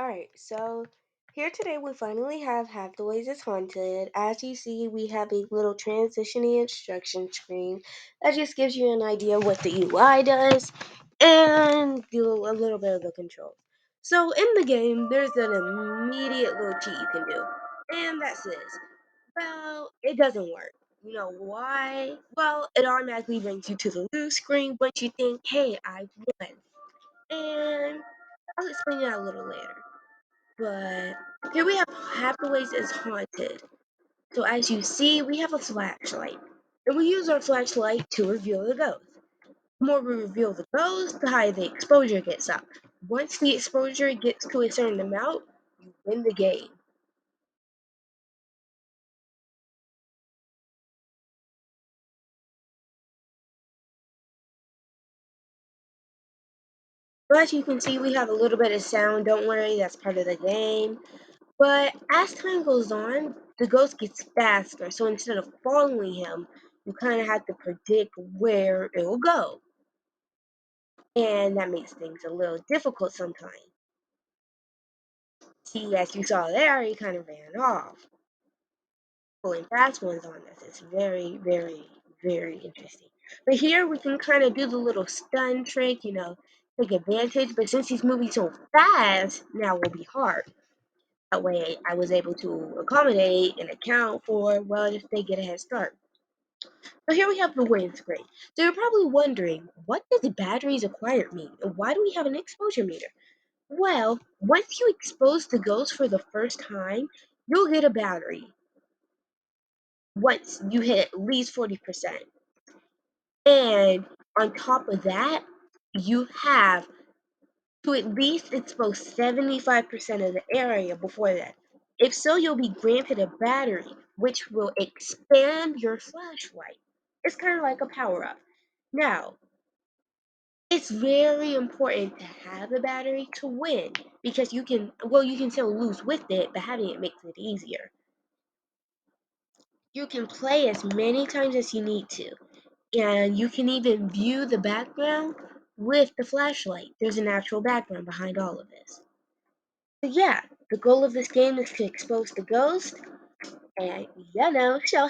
Alright, so here today we finally have Hathaways is Haunted. As you see, we have a little transitioning instruction screen that just gives you an idea what the UI does and do a little bit of the controls. So in the game, there's an immediate little cheat you can do, and that's this. Well, it doesn't work. You know why? Well, it automatically brings you to the lose screen once you think, hey, I won. And I'll explain that a little later. But here we have Hathaways is Haunted. So as you see, we have a flashlight. And we use our flashlight to reveal the ghost. The more we reveal the ghost, the higher the exposure gets up. Once the exposure gets to a certain amount, you win the game. So as you can see, we have a little bit of sound. Don't worry, that's part of the game. But as time goes on, the ghost gets faster. So instead of following him, you kind of have to predict where it will go. And that makes things a little difficult sometimes. See, as you saw there, he kind of ran off, pulling fast ones on us. It's very, very, very interesting. But here we can kind of do the little stun trick, take advantage. But since he's moving so fast, now will be hard. That way, I was able to accommodate and account for, well, if they get a head start. So here we have the win screen. So you're probably wondering, what does the batteries acquired mean? And why do we have an exposure meter? Well, once you expose the ghost for the first time, you'll get a battery once you hit at least 40%. And on top of that, you have to at least expose 75% of the area before that. If so, you'll be granted a battery, which will expand your flashlight. It's kind of like a power up. Now, it's very important to have a battery to win because you can still lose with it, but having it makes it easier. You can play as many times as you need to, and you can even view the background with the flashlight. There's an actual background behind all of this. So yeah, the goal of this game is to expose the ghost and show